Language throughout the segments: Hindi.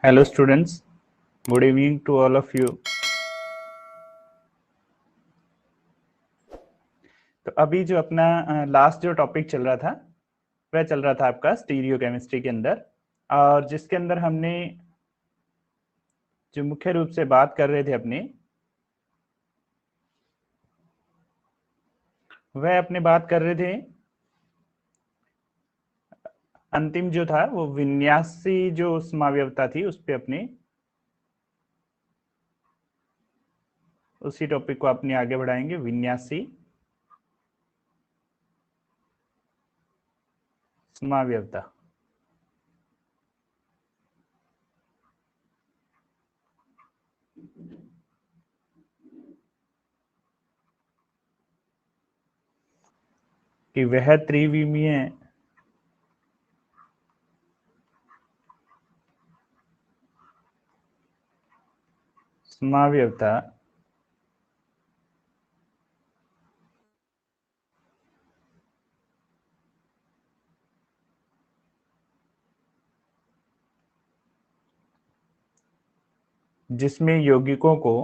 Hello students, good evening to all of you. तो अभी जो अपना लास्ट जो टॉपिक चल रहा था वह चल रहा था आपका स्टीरियो केमिस्ट्री के अंदर, और जिसके अंदर हमने जो मुख्य रूप से बात कर रहे थे अपने बात कर रहे थे अंतिम जो था वो विन्यासी जो समाव्यवता थी उस पे अपने उसी टॉपिक को अपने आगे बढ़ाएंगे। विन्यासी समाव्यवता। कि वह त्रिविमीय समाव्यवता जिसमें यौगिकों को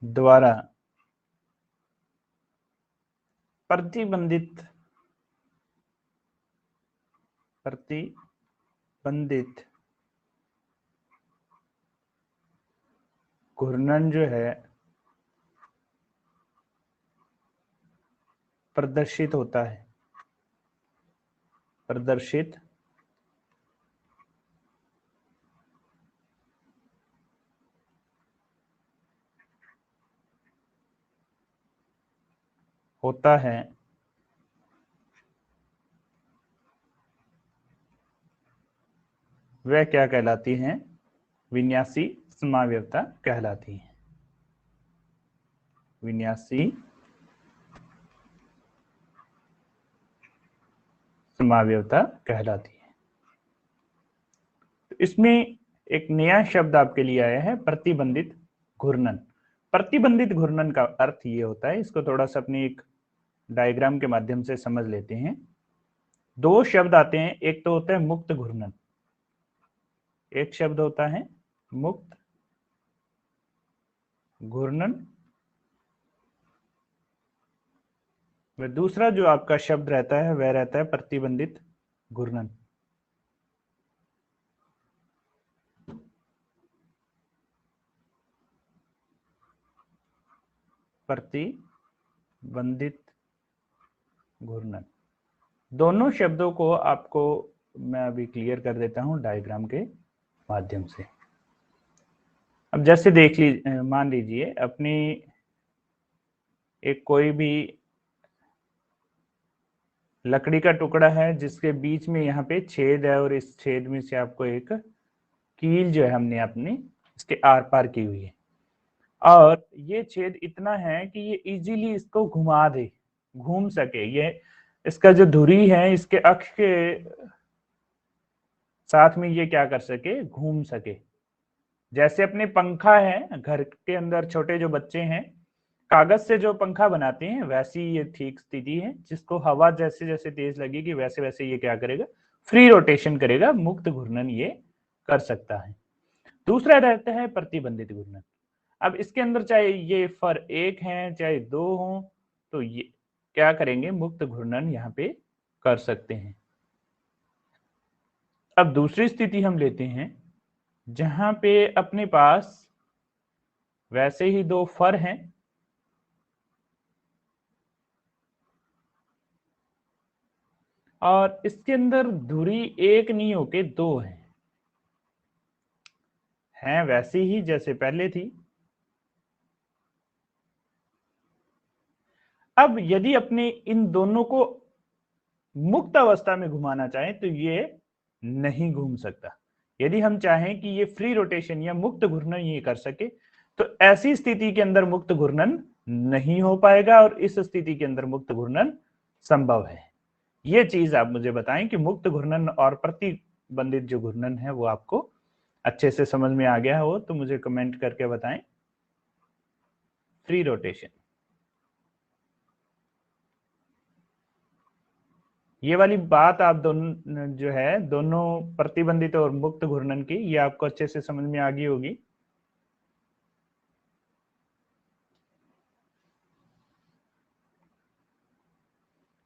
द्वारा प्रतिबंधित घूर्णन जो है प्रदर्शित होता है। वह क्या कहलाती हैं? विन्यासी समाव्यवता कहलाती है। विन्यासी समाव्यवता कहलाती है। तो इसमें एक नया शब्द आपके लिए आया है, प्रतिबंधित घूर्णन। प्रतिबंधित घूर्णन का अर्थ ये होता है, इसको थोड़ा सा अपनी एक डायग्राम के माध्यम से समझ लेते हैं। दो शब्द आते हैं, एक तो होता है मुक्त घूर्णन, एक शब्द होता है मुक्त घूर्णन, व दूसरा जो आपका शब्द रहता है वह रहता है प्रतिबंधित घूर्णन। प्रतिबंधित घूर्णन, दोनों शब्दों को आपको मैं अभी क्लियर कर देता हूं डायग्राम के माध्यम से। अब जैसे देख लीजिए, मान लीजिए अपनी एक कोई भी लकड़ी का टुकड़ा है जिसके बीच में यहाँ पे छेद है, और इस छेद में से आपको एक कील जो है हमने अपनी इसके आर पार की हुई है, और ये छेद इतना है कि ये इजीली इसको घूम सके। ये इसका जो धुरी है इसके अक्ष के साथ में ये क्या कर सके, घूम सके। जैसे अपने पंखा है, घर के अंदर छोटे जो बच्चे हैं कागज से जो पंखा बनाते हैं, वैसी ये ठीक स्थिति है, जिसको हवा जैसे जैसे तेज लगेगी वैसे वैसे ये क्या करेगा, फ्री रोटेशन करेगा, मुक्त घूर्णन ये कर सकता है। दूसरा रहता है प्रतिबंधित घूर्णन। अब इसके अंदर चाहे ये फर एक है चाहे दो हो, तो ये क्या करेंगे, मुक्त घूर्णन यहाँ पे कर सकते हैं। अब दूसरी स्थिति हम लेते हैं जहां पे अपने पास वैसे ही दो फर हैं, और इसके अंदर धुरी एक नहीं होके दो हैं वैसे ही जैसे पहले थी। अब यदि अपने इन दोनों को मुक्त अवस्था में घुमाना चाहें तो ये नहीं घूम सकता। यदि हम चाहें कि ये फ्री रोटेशन या मुक्त घूर्णन ये कर सके, तो ऐसी स्थिति के अंदर मुक्त घूर्णन नहीं हो पाएगा, और इस स्थिति के अंदर मुक्त घूर्णन संभव है। ये चीज आप मुझे बताएं कि मुक्त घूर्णन और प्रतिबंधित जो घूर्णन है वो आपको अच्छे से समझ में आ गया हो तो मुझे कमेंट करके बताएं। Free rotation. ये वाली बात आप दोनों जो है, दोनों प्रतिबंधित और मुक्त घूर्णन की, ये आपको अच्छे से समझ में आ गई होगी।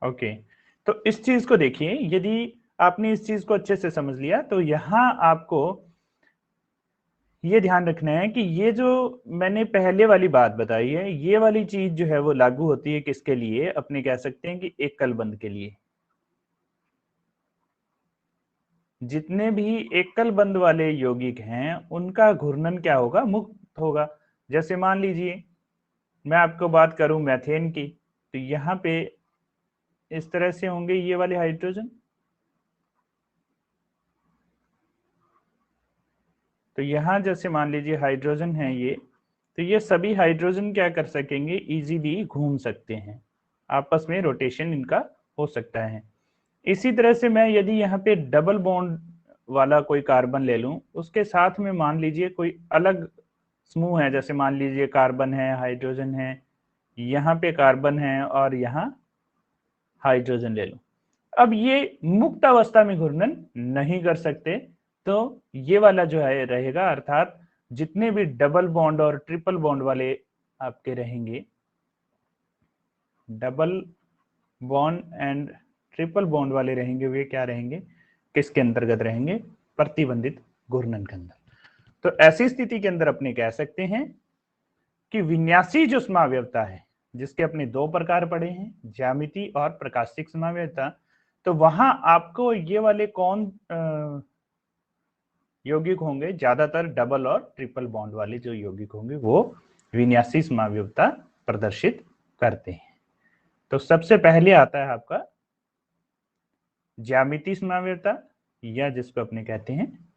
ओके, तो इस चीज को देखिए, यदि आपने इस चीज को अच्छे से समझ लिया तो यहां आपको ये ध्यान रखना है कि ये जो मैंने पहले वाली बात बताई है, ये वाली चीज जो है वो लागू होती है किसके लिए, अपने कह सकते हैं कि एकल बंध के लिए। जितने भी एकल बंध वाले यौगिक हैं उनका घूर्णन क्या होगा, मुक्त होगा। जैसे मान लीजिए मैं आपको बात करूं मैथेन की, तो यहाँ पे इस तरह से होंगे ये वाले हाइड्रोजन। तो यहां जैसे मान लीजिए हाइड्रोजन है ये, तो ये सभी हाइड्रोजन क्या कर सकेंगे, इजीली घूम सकते हैं, आपस में रोटेशन इनका हो सकता है। इसी तरह से मैं यदि यहाँ पे डबल बॉन्ड वाला कोई कार्बन ले लूं, उसके साथ में मान लीजिए कोई अलग समूह है, जैसे मान लीजिए कार्बन है, हाइड्रोजन है, यहाँ पे कार्बन है और यहाँ हाइड्रोजन ले लूं, अब ये मुक्त अवस्था में घूर्णन नहीं कर सकते। तो ये वाला जो है रहेगा, अर्थात जितने भी डबल बॉन्ड और ट्रिपल बॉन्ड वाले आपके रहेंगे, double bond and triple bond वाले रहेंगे, वे क्या रहेंगे, किसके अंतर्गत रहेंगे, प्रतिबंधित घूर्णन के अंदर। तो ऐसी स्थिति के अंदर अपने कह सकते हैं कि विन्यासी जो समावयवता है, जिसके अपने दो प्रकार पड़े हैं, ज्यामिति और प्रकाशिक समावयवता, तो वहां आपको ये वाले कौन यौगिक होंगे, ज्यादातर डबल और ट्रिपल बॉन्ड वाले जो यौगिक होंगे वो विन्यासी समावयवता प्रदर्शित करते हैं। तो सबसे पहले आता है आपका ज्यामिति समावयवता, या जिसको अपने कहते हैं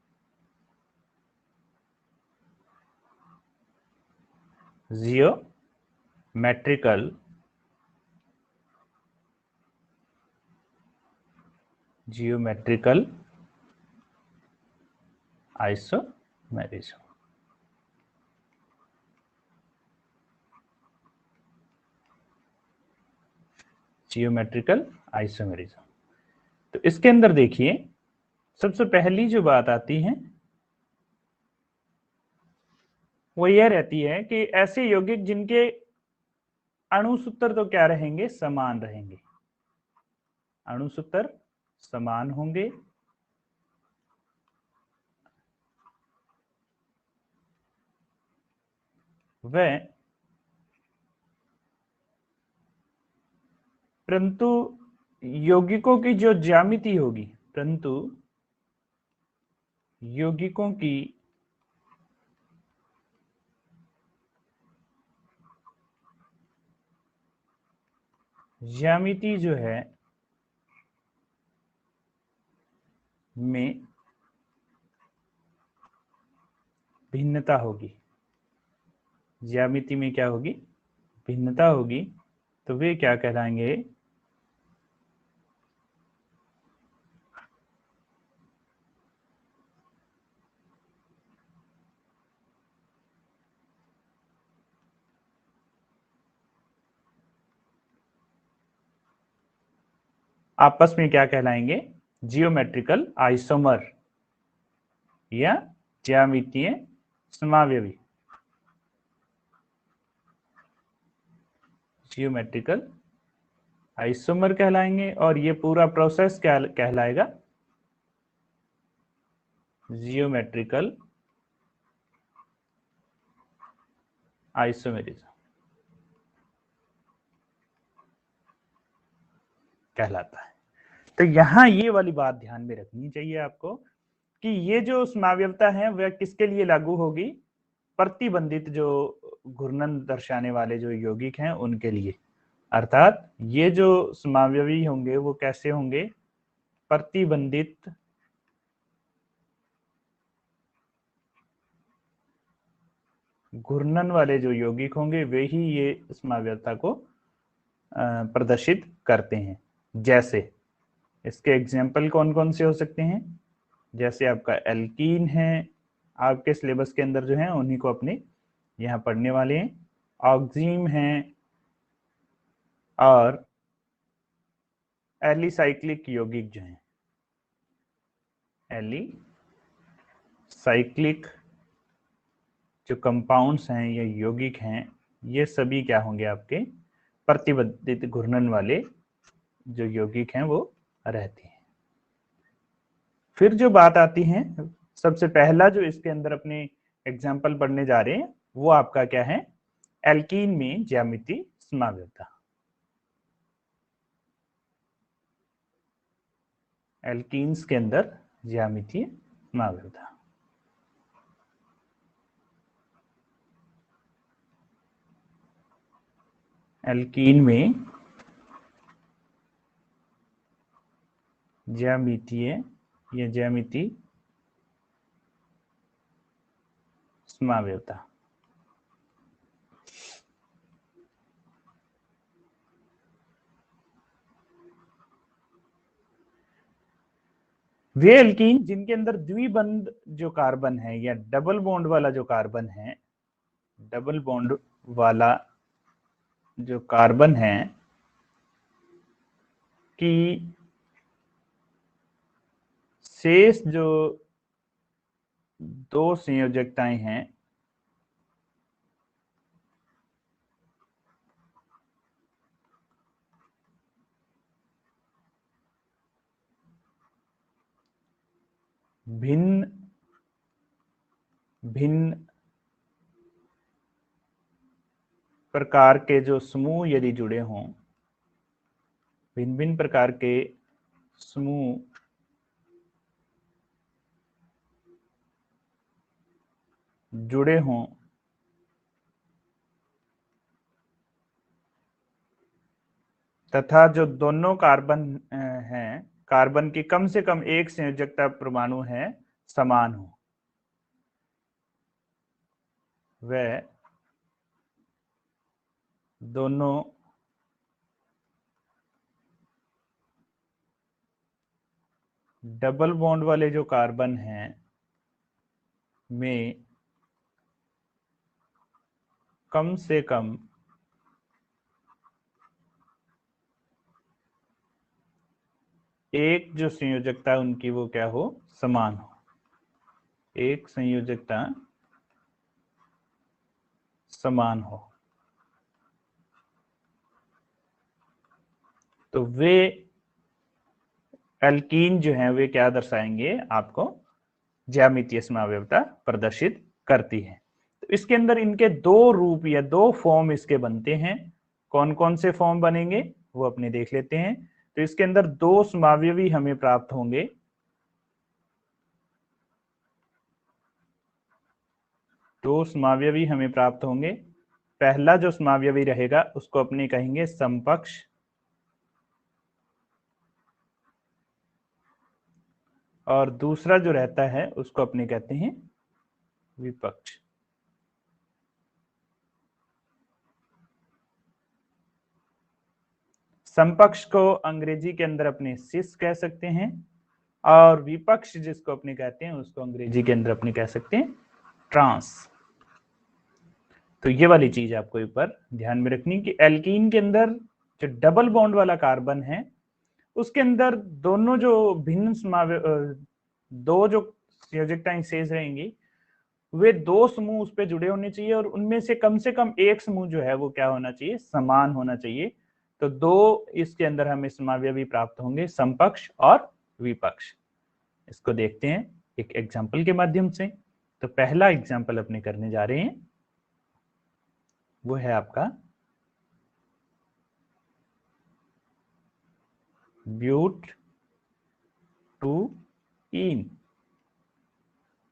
जियोमेट्रिकल आइसोमेरिज्म। जियोमेट्रिकल आइसोमेरिज्म, तो इसके अंदर देखिए सबसे पहली जो बात आती है वो यह रहती है कि ऐसे यौगिक जिनके अणुसूत्र तो क्या रहेंगे, समान रहेंगे, अणुसूत्र समान होंगे, वह परंतु यौगिकों की जो ज्यामिति होगी, परंतु यौगिकों की ज्यामिति जो है में भिन्नता होगी, ज्यामिति में क्या होगी, भिन्नता होगी, तो वे क्या कहलाएंगे, आपस में क्या कहलाएंगे, जियोमेट्रिकल आइसोमर या ज्यामितीय समावयवी, जियोमेट्रिकल आइसोमर कहलाएंगे। और ये पूरा प्रोसेस क्या कहलाएगा, जियोमेट्रिकल आइसोमेरिज्म कहलाता है। तो यहां ये वाली बात ध्यान में रखनी चाहिए आपको कि ये जो समावयवता है वह किसके लिए लागू होगी, प्रतिबंधित जो घूर्णन दर्शाने वाले जो यौगिक हैं उनके लिए। अर्थात ये जो समावयवी होंगे वो कैसे होंगे, प्रतिबंधित घूर्णन वाले जो यौगिक होंगे वे ही ये समावयवता को प्रदर्शित करते हैं। जैसे इसके एग्जाम्पल कौन कौन से हो सकते हैं, जैसे आपका एल्कीन है, आपके सिलेबस के अंदर जो है उन्हीं को अपने यहाँ पढ़ने वाले हैं। ऑक्सीम हैं और एलिसाइक्लिक यौगिक जो हैं, एलिसाइक्लिक जो कंपाउंड्स हैं या यौगिक हैं, ये सभी क्या होंगे आपके प्रतिबंधित घूर्णन वाले जो यौगिक हैं वो रहते हैं। फिर जो बात आती है, सबसे पहला जो इसके अंदर अपने एग्जाम्पल पढ़ने जा रहे हैं वो आपका क्या है, एल्कीन में ज्यामिति समावयवता। एल्कीन्स के अंदर ज्यामितीय समावयवता। एल्कीन में ज्यामितीय या ज्यामिति समावयवता। वे एल्कीन जिनके अंदर द्विबंध जो कार्बन है या डबल बॉन्ड वाला जो कार्बन है, डबल बॉन्ड वाला जो कार्बन है कि शेष जो दो संयोजकताएं हैं भिन्न भिन्न प्रकार के जो समूह यदि जुड़े हों, भिन्न भिन्न प्रकार के समूह जुड़े हों तथा जो दोनों कार्बन हैं, कार्बन की कम से कम एक संयोजकता परमाणु है समान हो, वह दोनों डबल बॉन्ड वाले जो कार्बन हैं में कम से कम एक जो संयोजकता उनकी वो क्या हो, समान हो, एक संयोजकता समान हो। तो वे एल्कीन जो हैं वे क्या दर्शाएंगे, आपको ज्यामितीय समावयवता प्रदर्शित करती है। तो इसके अंदर इनके दो रूप या दो फॉर्म इसके बनते हैं। कौन कौन से फॉर्म बनेंगे वो अपने देख लेते हैं। तो इसके अंदर दो समावयवी हमें प्राप्त होंगे, दो समावयवी हमें प्राप्त होंगे। पहला जो समावयवी रहेगा उसको अपने कहेंगे समपक्ष, और दूसरा जो रहता है उसको अपने कहते हैं विपक्ष। समपक्ष को अंग्रेजी के अंदर अपने सिस कह सकते हैं, और विपक्ष जिसको अपने कहते हैं उसको अंग्रेजी के अंदर अपने कह सकते हैं ट्रांस। तो ये वाली चीज आपको ऊपर ध्यान में रखनी कि एल्कीन के अंदर जो डबल बॉन्ड वाला कार्बन है उसके अंदर दोनों जो भिन्न दो जो संयोजकताएं शेष रहेंगी वे दो समूह उस पर जुड़े होने चाहिए, और उनमें से कम एक समूह जो है वो क्या होना चाहिए, समान होना चाहिए। तो दो इसके अंदर हमें समावयवी प्राप्त होंगे, समपक्ष और विपक्ष। इसको देखते हैं एक एग्जाम्पल के माध्यम से। तो पहला एग्जाम्पल अपने करने जा रहे हैं वो है आपका ब्यूट टू इन।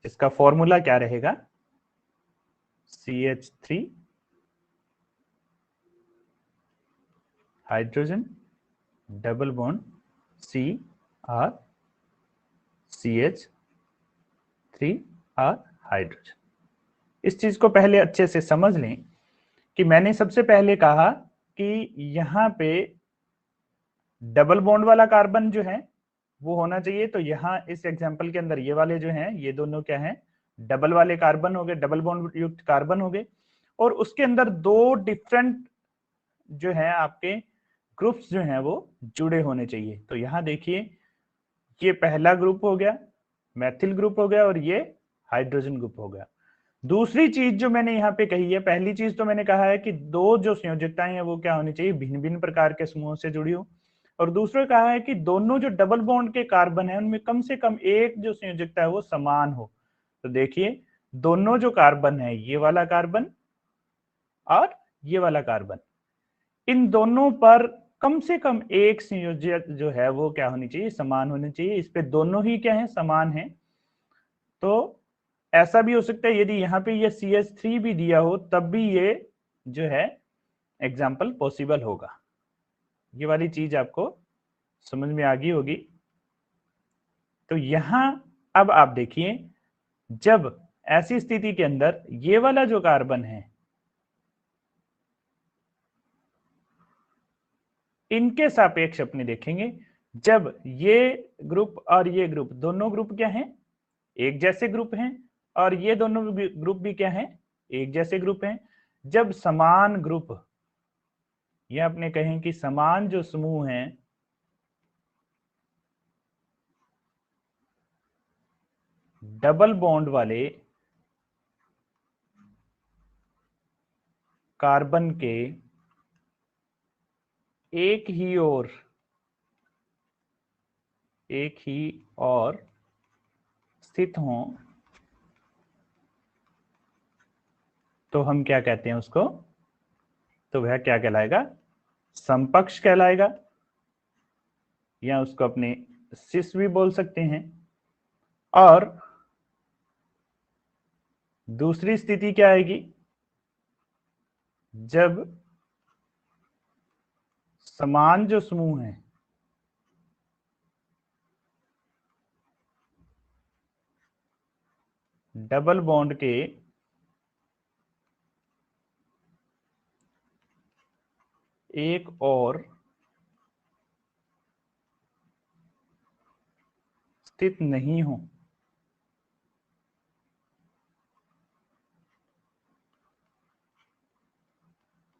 इसका फॉर्मूला क्या रहेगा, CH3 hydrogen double bond C और CH3 और हाइड्रोजन। इस चीज को पहले अच्छे से समझ लें कि मैंने सबसे पहले कहा कि यहां पे डबल बॉन्ड वाला कार्बन जो है वो होना चाहिए। तो यहाँ इस एग्जांपल के अंदर ये वाले जो हैं ये दोनों क्या हैं, डबल वाले कार्बन हो गए, डबल बॉन्ड युक्त कार्बन हो गए। और उसके अंदर दो डिफरेंट जो है आपके ग्रुप्स जो हैं वो जुड़े होने चाहिए। तो यहां देखिए, ये पहला ग्रुप हो गया, मैथिल ग्रुप हो गया, और ये हाइड्रोजन ग्रुप हो गया। दूसरी चीज जो मैंने यहाँ पे कही है, पहली चीज तो मैंने कहा है कि दो जो संयोजकताएं हैं वो क्या होनी चाहिए, भिन्न भिन्न प्रकार के समूहों से जुड़ी हो। और दूसरा कहा है कि दोनों जो डबल बॉन्ड के कार्बन है उनमें कम से कम एक जो संयोजकता है वो समान हो। तो देखिए, दोनों जो कार्बन है, ये वाला कार्बन और ये वाला कार्बन, इन दोनों पर कम से कम एक संयोजक जो है वो क्या होनी चाहिए, समान होनी चाहिए। इस पे दोनों ही क्या है, समान है। तो ऐसा भी हो सकता है यदि यहाँ पे ये CH3 भी दिया हो तब भी ये जो है एग्जाम्पल पॉसिबल होगा। ये वाली चीज आपको समझ में आ गई होगी। तो यहां अब आप देखिए, जब ऐसी स्थिति के अंदर ये वाला जो कार्बन है, इनके सापेक्ष अपने देखेंगे, जब ये ग्रुप और ये ग्रुप, दोनों ग्रुप क्या हैं, एक जैसे ग्रुप हैं, और ये दोनों ग्रुप भी क्या हैं, एक जैसे ग्रुप हैं। जब समान ग्रुप, ये अपने कहें कि समान जो समूह हैं, डबल बॉन्ड वाले कार्बन के एक ही और स्थित हों, तो हम क्या कहते हैं उसको, तो वह क्या कहलाएगा, समकक्ष कहलाएगा, या उसको अपने सिस भी बोल सकते हैं। और दूसरी स्थिति क्या आएगी, जब समान जो समूह है, डबल बॉन्ड के एक और स्थित नहीं हो,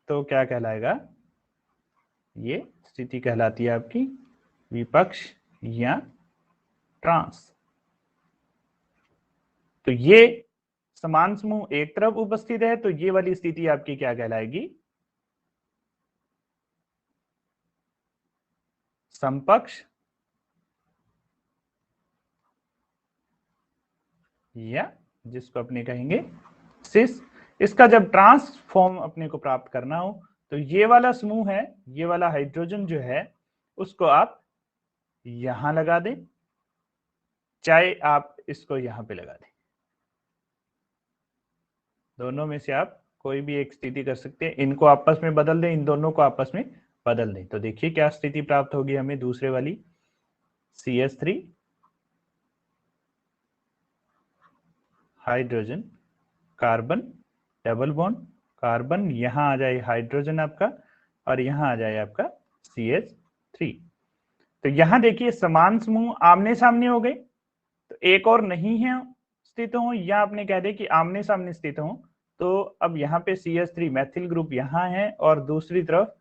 तो क्या कहलाएगा, ये स्थिति कहलाती है आपकी विपक्ष या ट्रांस। तो ये समान समूह एक तरफ उपस्थित है, तो ये वाली स्थिति आपकी क्या कहलाएगी, समपक्ष या जिसको अपने कहेंगे सिस। इसका जब ट्रांसफॉर्म अपने को प्राप्त करना हो, तो ये वाला समूह है, ये वाला हाइड्रोजन जो है, उसको आप यहां लगा दें, चाहे आप इसको यहां पे लगा दें, दोनों में से आप कोई भी एक स्थिति कर सकते हैं। इनको आपस में बदल दें, इन दोनों को आपस में बदल दें, तो देखिए क्या स्थिति प्राप्त होगी हमें, दूसरे वाली CH3 hydrogen carbon double bond carbon, यहां आ जाए हाइड्रोजन आपका, और यहां आ जाए आपका CH3। तो यहां देखिए समान समूह आमने सामने हो गए, तो एक और नहीं है स्थित हो, या आपने कह दे कि आमने सामने स्थित हो, तो अब यहाँ पे CH3 मैथिल ग्रुप यहाँ है और दूसरी तरफ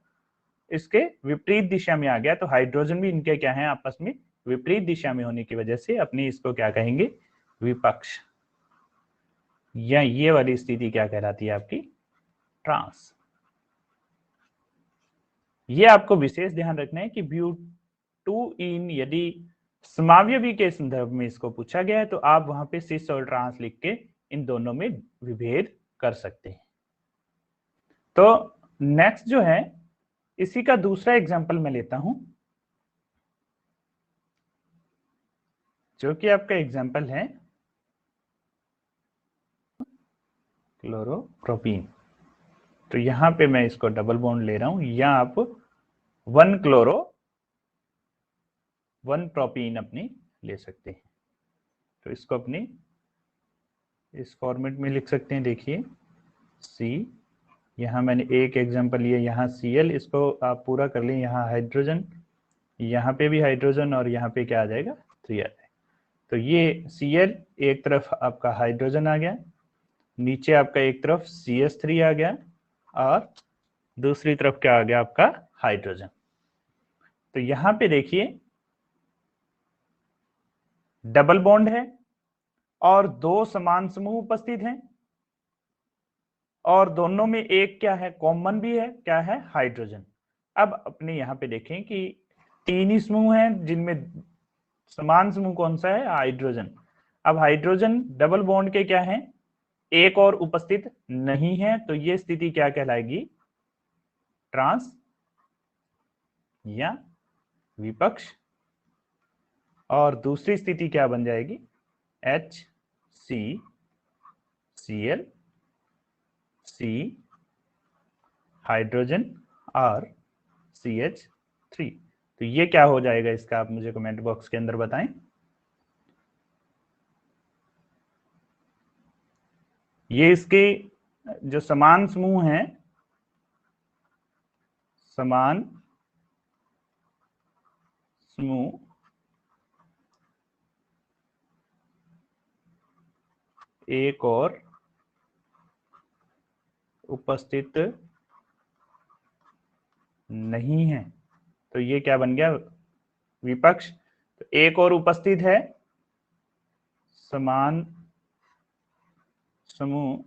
इसके विपरीत दिशा में आ गया, तो हाइड्रोजन भी इनके क्या है, आपस में विपरीत दिशा में होने की वजह से अपने इसको क्या कहेंगे, विपक्ष, या ये वाली स्थिति क्या कहलाती है आपकी, ट्रांस। ये आपको विशेष ध्यान रखना है कि ब्यूटूइन यदि समावयवी के संदर्भ में इसको पूछा गया है, तो आप वहां पे सिस और ट्रांस लिख के इन दोनों में विभेद कर सकते हैं। तो नेक्स्ट जो है, इसी का दूसरा एग्जांपल मैं लेता हूं, जो कि आपका एग्जांपल है क्लोरोप्रोपीन। तो यहां पे मैं इसको डबल बॉन्ड ले रहा हूं, या आप 1 प्रोपीन अपनी ले सकते हैं। तो इसको अपनी इस फॉर्मेट में लिख सकते हैं, देखिए C, यहाँ मैंने एक एग्जांपल लिया, यहाँ Cl, इसको आप पूरा कर लें, यहाँ हाइड्रोजन, यहाँ पे भी हाइड्रोजन, और यहाँ पे क्या आ जाएगा, 3 आ जाएगा। तो ये Cl एक तरफ आपका हाइड्रोजन आ गया, नीचे आपका एक तरफ CH3 आ गया और दूसरी तरफ क्या आ गया आपका हाइड्रोजन। तो यहां पे देखिए डबल बॉन्ड है और दो समान समूह उपस्थित हैं और दोनों में एक क्या है, कॉमन भी है, क्या है, हाइड्रोजन। अब अपने यहां पे देखें कि तीन ही समूह हैं जिनमें समान समूह कौन सा है, हाइड्रोजन। अब हाइड्रोजन डबल बॉन्ड के क्या है, एक और उपस्थित नहीं है, तो ये स्थिति क्या कहलाएगी, ट्रांस या विपक्ष। और दूसरी स्थिति क्या बन जाएगी, HCCl C हाइड्रोजन और CH3। तो ये क्या हो जाएगा इसका, आप मुझे कमेंट बॉक्स के अंदर बताएं। ये इसके जो समान समूह हैं, समान समूह एक और उपस्थित नहीं है, तो ये क्या बन गया, विपक्ष। तो एक और उपस्थित है, समान समूह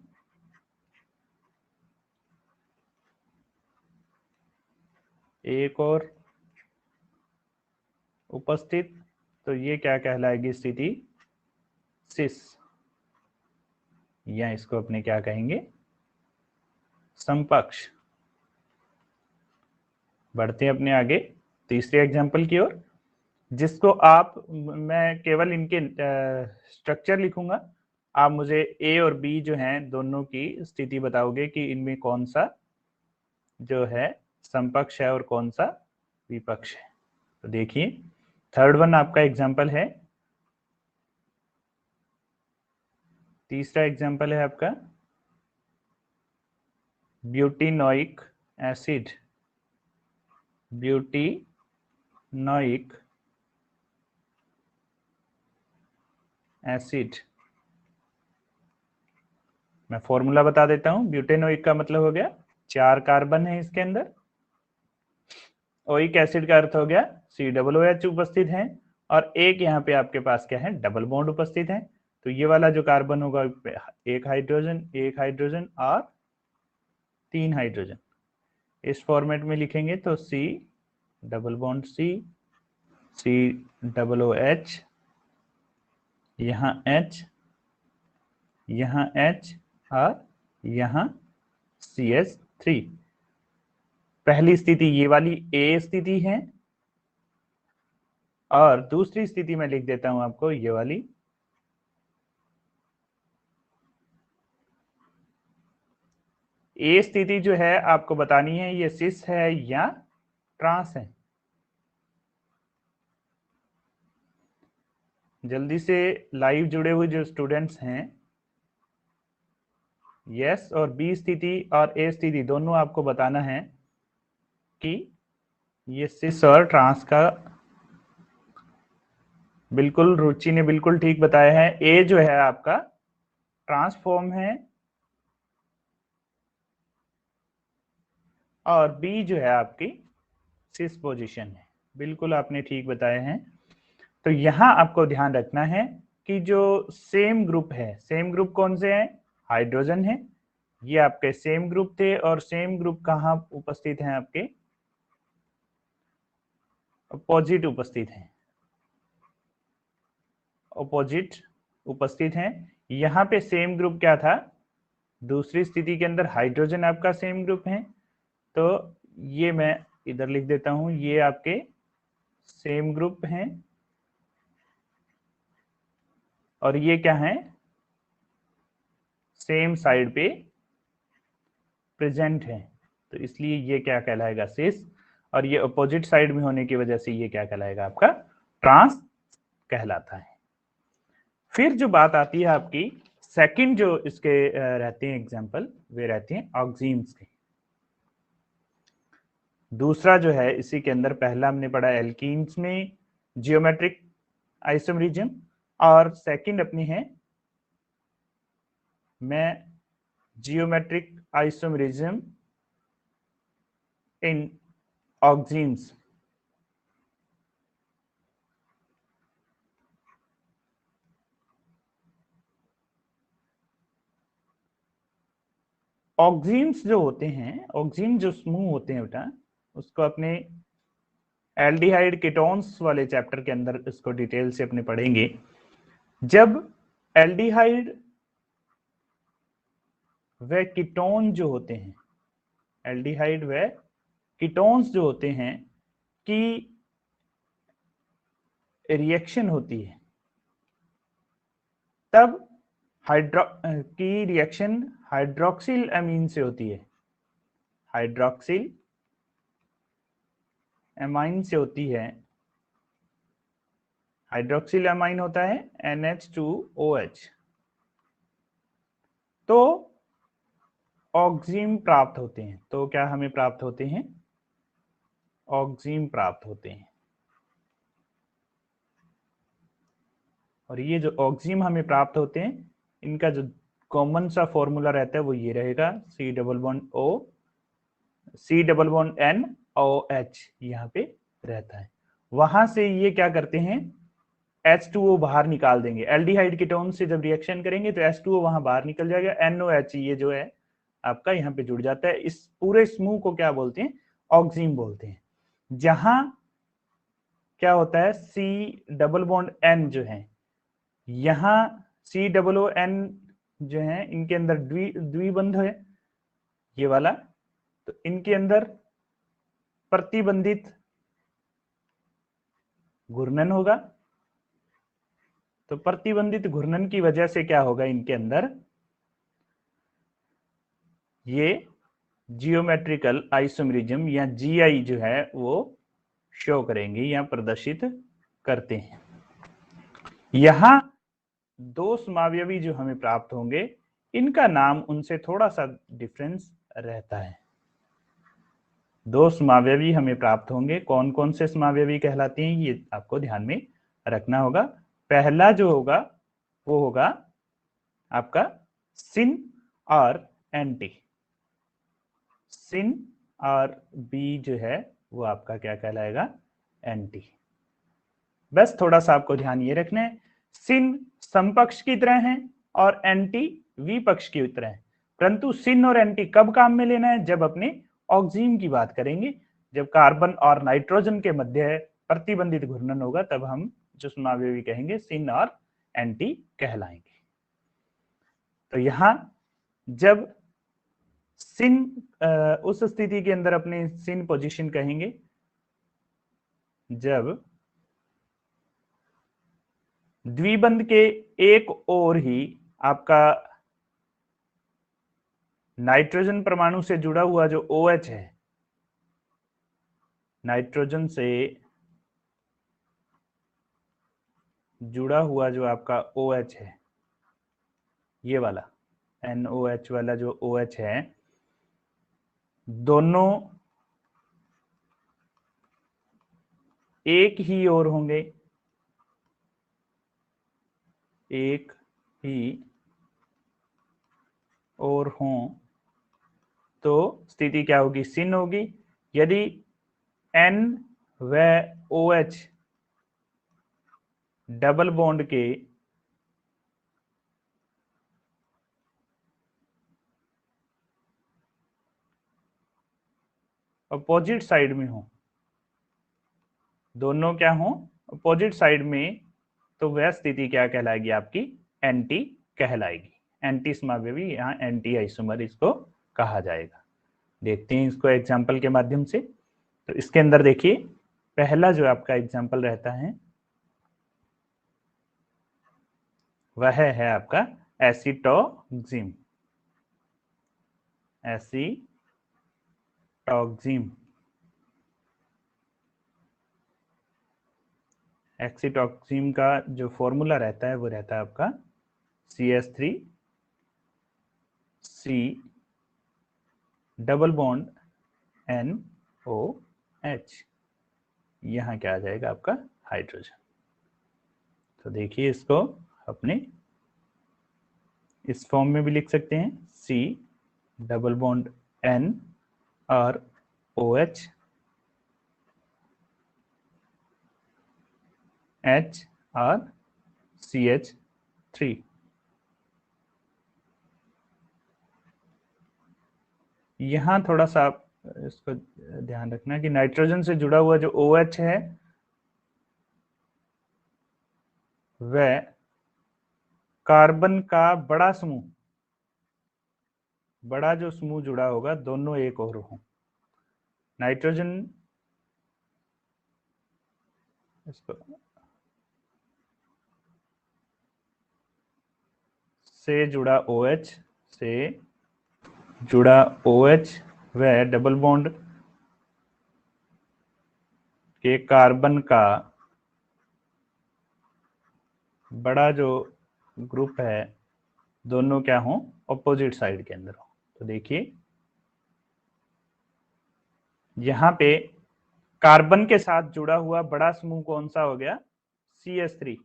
एक और उपस्थित, तो ये क्या कहलाएगी स्थिति, सिस, या इसको अपने क्या कहेंगे, समपक्ष। बढ़ते हैं अपने आगे तीसरे एग्जाम्पल की ओर, जिसको आप, मैं केवल इनके स्ट्रक्चर लिखूंगा, आप मुझे ए और बी जो हैं दोनों की स्थिति बताओगे कि इनमें कौन सा जो है समपक्ष है और कौन सा विपक्ष है। तो देखिए थर्ड वन आपका एग्जाम्पल है, तीसरा एग्जाम्पल है आपका ब्यूटेनोइक एसिड, ब्यूटेनोइक एसिड। मैं फॉर्मूला बता देता हूं, ब्यूटेनोइक का मतलब हो गया 4 कार्बन है इसके अंदर, ओइक एसिड का अर्थ हो गया COOH उपस्थित है, और एक यहाँ पे आपके पास क्या है, डबल बॉन्ड उपस्थित है। तो ये वाला जो कार्बन होगा, एक हाइड्रोजन और 3 हाइड्रोजन, इस फॉर्मेट में लिखेंगे तो C डबल बॉन्ड COOH, यहाँ H, यहाँ H और यहाँ CH3। पहली स्थिति ये वाली A स्थिति है, और दूसरी स्थिति में लिख देता हूं आपको ये वाली ए स्थिति जो है आपको बतानी है, ये सिस है या ट्रांस है। जल्दी से लाइव जुड़े हुए जो स्टूडेंट्स हैं, यस और बी स्थिति और ए स्थिति दोनों आपको बताना है कि ये सिस और ट्रांस का। बिल्कुल रुचि ने बिल्कुल ठीक बताया है, ए जो है आपका ट्रांसफॉर्म है और बी जो है आपकी सिस पोजीशन है। बिल्कुल आपने ठीक बताया है। तो यहां आपको ध्यान रखना है कि जो सेम ग्रुप है, सेम ग्रुप कौन से हैं, हाइड्रोजन है, ये आपके सेम ग्रुप थे, और सेम ग्रुप कहाँ उपस्थित हैं, आपके अपोजिट उपस्थित हैं, अपोजिट उपस्थित हैं। यहाँ पे सेम ग्रुप क्या था, दूसरी स्थिति के अंदर हाइड्रोजन आपका सेम ग्रुप है, तो ये मैं इधर लिख देता हूं, ये आपके सेम ग्रुप हैं, और ये क्या है, सेम साइड पे प्रेजेंट है, तो इसलिए ये क्या कहलाएगा, सिस, और ये अपोजिट साइड में होने की वजह से ये क्या कहलाएगा, आपका ट्रांस कहलाता है। फिर जो बात आती है आपकी सेकंड, जो इसके रहते हैं एग्जांपल, वे रहते हैं ऑक्सीन्स के। दूसरा जो है इसी के अंदर, पहला हमने पढ़ा एल्कीन्स में जियोमेट्रिक आइसोमरिज्म, और सेकंड अपनी है, मैं जियोमेट्रिक आइसोमेरिज्म इन ऑक्सीन्स। ऑक्सीन्स जो होते हैं, ऑक्सीन जो समूह होते हैं बेटा, उसको अपने एल्डिहाइड कीटोन्स वाले चैप्टर के अंदर इसको डिटेल से अपने पढ़ेंगे। जब एल्डिहाइड व कीटोन जो होते हैं, एल्डिहाइड व कीटोन्स जो होते हैं की रिएक्शन होती है, तब की रिएक्शन हाइड्रोक्सिल अमीन से होती है, हाइड्रोक्सिल एमाइन से होती है। हाइड्रोक्सिल एमाइन होता है NH2OH। तो ऑक्सीन प्राप्त होते हैं। तो क्या हमें प्राप्त होते हैं? ऑक्सीन प्राप्त होते हैं। और ये जो ऑक्सीन हमें प्राप्त होते हैं, इनका जो कॉमन सा फॉर्मूला रहता है वो ये रहेगा, C double bond O, C double bond N OH यहाँ पे रहता है। वहां से ये क्या करते हैं, H2O बाहर निकाल देंगे। एल्डिहाइड कीटोन से जब रिएक्शन करेंगे तो H2O वहां बाहर निकल जाएगा, NOH ये जो है आपका यहाँ पे जुड़ जाता है। इस पूरे समूह को क्या बोलते हैं? ऑक्सीन बोलते हैं। जहां क्या होता है, C डबल बॉन्ड N जो है, यहां C डबल O N जो है, इनके अंदर द्विबंध है ये वाला, तो इनके अंदर प्रतिबंधित घूर्णन होगा। तो प्रतिबंधित घूर्णन की वजह से क्या होगा, इनके अंदर ये जियोमेट्रिकल आइसोमेरिज्म या GI जो है वो शो करेंगे या प्रदर्शित करते हैं। यहां दो समावयवी जो हमें प्राप्त होंगे, इनका नाम उनसे थोड़ा सा डिफरेंस रहता है। दो समावयवी हमें प्राप्त होंगे, कौन कौन से समावयवी कहलाते हैं ये आपको ध्यान में रखना होगा। पहला जो होगा वो होगा आपका सिन और एंटी। सिन और बी जो है वो आपका क्या कहलाएगा, एंटी। बस थोड़ा सा आपको ध्यान ये रखना है, सिन समपक्ष की तरह है और एंटी विपक्ष की तरह है। परंतु सिन और एंटी कब काम में लेना है, जब अपने ऑक्सीन की बात करेंगे। जब कार्बन और नाइट्रोजन के मध्य प्रतिबंधित घूर्णन होगा, तब हम जो समावयवी कहेंगे सिन और एंटी कहलाएंगे। तो यहां जब सिन उस स्थिति के अंदर अपने सिन पोजीशन कहेंगे जब द्विबंध के एक ओर ही आपका नाइट्रोजन परमाणु से जुड़ा हुआ जो OH है, नाइट्रोजन से जुड़ा हुआ जो आपका OH है, ये वाला NOH वाला जो OH है, दोनों एक ही ओर होंगे, एक ही ओर हों तो स्थिति क्या होगी, सिन होगी। यदि N व OH डबल बॉन्ड के अपोजिट साइड में हो, दोनों क्या हो, अपोजिट साइड में, तो वह स्थिति क्या कहलाएगी, आपकी एंटी कहलाएगी। एंटी समावयवी, यहाँ एंटी आइसोमर इसको कहा जाएगा। देखते हैं इसको एग्जाम्पल के माध्यम से। तो इसके अंदर देखिए, पहला जो आपका एग्जाम्पल रहता है वह है आपका एसिटोक्सिम। एसिटोक्सिम, एक्सीटोक्सिम का जो फॉर्मूला रहता है वो रहता है आपका CH3C डबल बॉन्ड NOH। यहां क्या आ जाएगा आपका हाइड्रोजन। तो देखिए इसको अपने इस फॉर्म में भी लिख सकते हैं, डबल बॉन्ड N और OH H और CH3। यहां थोड़ा सा आप इसको ध्यान रखना कि नाइट्रोजन से जुड़ा हुआ जो OH है वह कार्बन का बड़ा समूह, बड़ा जो समूह जुड़ा होगा दोनों एक और हों। नाइट्रोजन इसको से जुड़ा OH से जुड़ा OH वह डबल बॉन्ड के कार्बन का बड़ा जो ग्रुप है दोनों क्या हों, ऑपोजिट साइड के अंदर हो। तो देखिए यहां पे कार्बन के साथ जुड़ा हुआ बड़ा समूह कौन सा हो गया, CH3।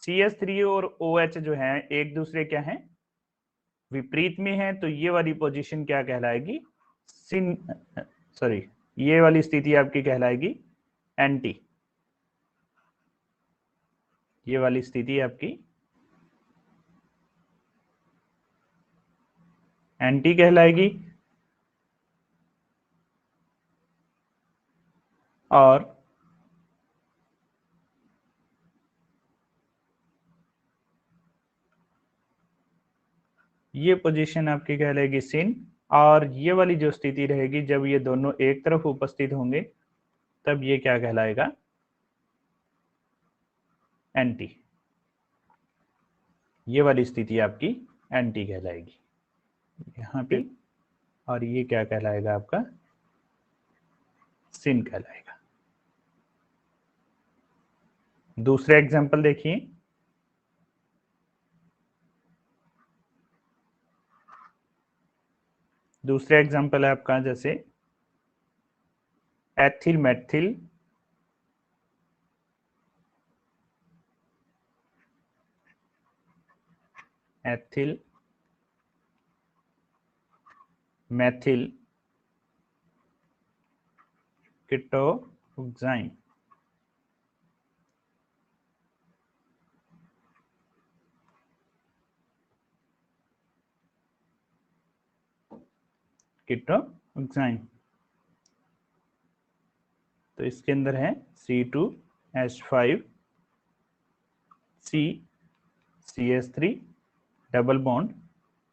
CH3 और OH जो है एक दूसरे क्या है, विपरीत में है, तो ये वाली पोजीशन क्या कहलाएगी, सिन सॉरी ये वाली स्थिति आपकी कहलाएगी एंटी। ये वाली स्थिति आपकी एंटी कहलाएगी। और ये पोजीशन आपकी कहलाएगी सिन। और ये वाली जो स्थिति रहेगी जब ये दोनों एक तरफ उपस्थित होंगे तब ये क्या कहलाएगा, एंटी। ये वाली स्थिति आपकी एंटी कहलाएगी यहाँ पे, और ये क्या कहलाएगा आपका, सिन कहलाएगा। दूसरा एग्जांपल देखिए, दूसरा एग्जांपल है आपका जैसे एथिल मेथिल एथिल मेथिल कीटोक्साइन। कीटोक्साइन तो इसके अंदर है C2H5 CH3 double bond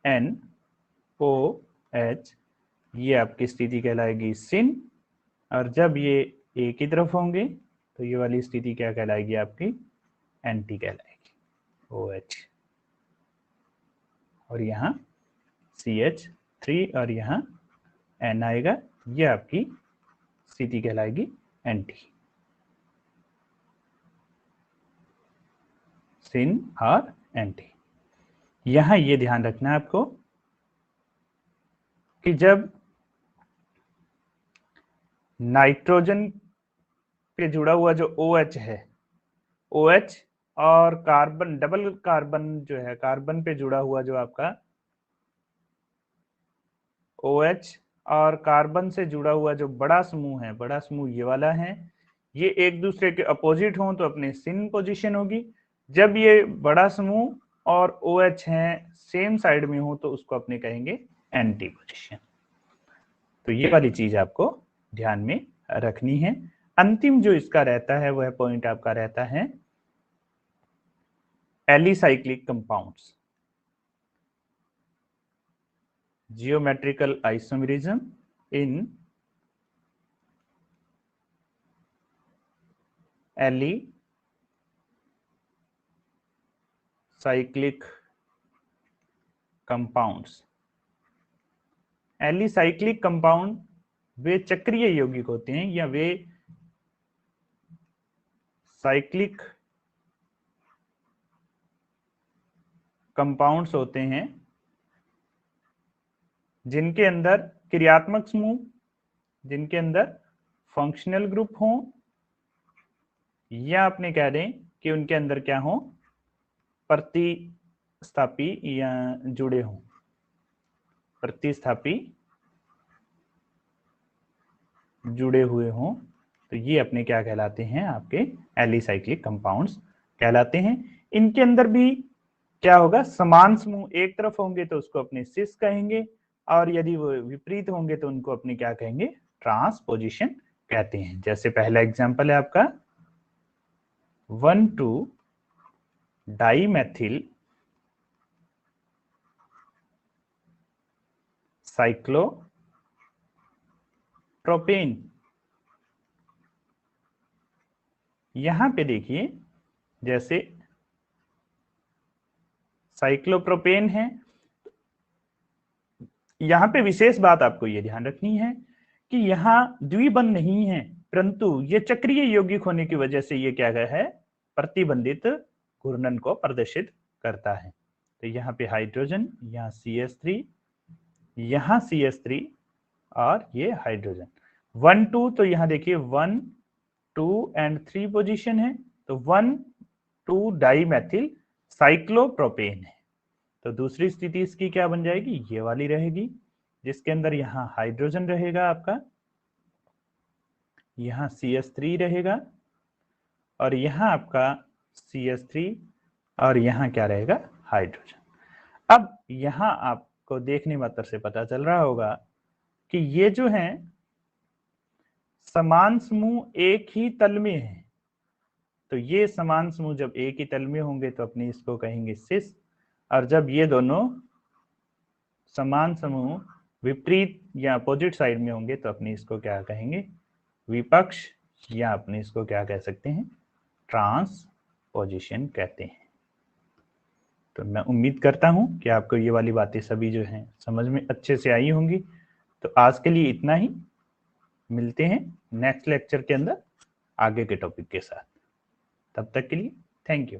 NOH। ये आपकी स्थिति कहलाएगी सिन। और जब ये एक ही तरफ होंगे तो ये वाली स्थिति क्या कहलाएगी आपकी, एंटी कहलाएगी, OH। और यहाँ CH3 और यहाँ N आएगा, ये आपकी स्थिति कहलाएगी एंटी, सिन और एंटी। यहां ये ध्यान रखना है आपको कि जब नाइट्रोजन पे जुड़ा हुआ जो OH है, OH और कार्बन, डबल कार्बन जो है, कार्बन पे जुड़ा हुआ जो आपका OH और कार्बन से जुड़ा हुआ जो बड़ा समूह है, बड़ा समूह ये वाला है, ये एक दूसरे के अपोजिट हों तो अपने सिन पोजीशन होगी। जब ये बड़ा समूह और OH हैं सेम साइड में हो तो उसको अपने कहेंगे एंटी पोजीशन। तो ये वाली चीज आपको ध्यान में रखनी है। अंतिम जो इसका रहता है वह पॉइंट आपका रहता है alicyclic compounds, geometrical isomerism in alicyclic compounds. Alicyclic compound वे चक्रीय यौगिक होते हैं या वे साइक्लिक कंपाउंड्स होते हैं जिनके अंदर क्रियात्मक समूह, जिनके अंदर फंक्शनल ग्रुप हो, या आपने कह दें कि उनके अंदर क्या हो, प्रतिस्थापी या जुड़े हों। प्रतिस्थापी जुड़े हुए हों तो ये अपने क्या कहलाते हैं, आपके एलिसाइक्लिक कंपाउंड्स कहलाते हैं। इनके अंदर भी क्या होगा, समान समूह एक तरफ होंगे तो उसको अपने सिस कहेंगे, और यदि वो विपरीत होंगे तो उनको अपने क्या कहेंगे, ट्रांसपोजिशन कहते हैं। जैसे पहला एग्जांपल है आपका 1,2 डाइमेथिल साइक्लोप्रोपेन। यहां पे देखिए, जैसे साइक्लोप्रोपेन है, यहां पे विशेष बात आपको ये ध्यान रखनी है कि यहाँ द्विबंध नहीं है, परंतु ये चक्रीय यौगिक होने की वजह से ये क्या है, प्रतिबंधित घूर्णन को प्रदर्शित करता है। तो यहाँ पे हाइड्रोजन, यहाँ CH3, यहाँ CH3 और ये हाइड्रोजन 1 2, तो यहाँ देखिए 1 2 एंड 3 पोजीशन है, तो 1 2 डाइमेथिल साइक्लोप्रोपेन है। तो दूसरी स्थिति इसकी क्या बन जाएगी, ये वाली रहेगी, जिसके अंदर यहाँ हाइड्रोजन रहेगा आपका, यहाँ CH3 रहेगा, और यहाँ आपका CH3, और यहाँ क्या रहेगा, हाइड्रोजन। अब यहाँ आपको देखने मात्र से पता चल रहा होगा कि ये जो है समान समूह एक ही तल में है। तो ये समान समूह जब एक ही तल में होंगे तो अपने इसको कहेंगे सिस, और जब ये दोनों समान समूह विपरीत या अपोजिट साइड में होंगे तो अपने इसको क्या कहेंगे, विपक्ष, या अपने इसको क्या कह सकते हैं, ट्रांसपोजिशन कहते हैं। तो मैं उम्मीद करता हूं कि आपको ये वाली बातें सभी जो हैं समझ में अच्छे से आई होंगी। तो आज के लिए इतना ही, मिलते हैं नेक्स्ट लेक्चर के अंदर आगे के टॉपिक के साथ। तब तक के लिए थैंक यू।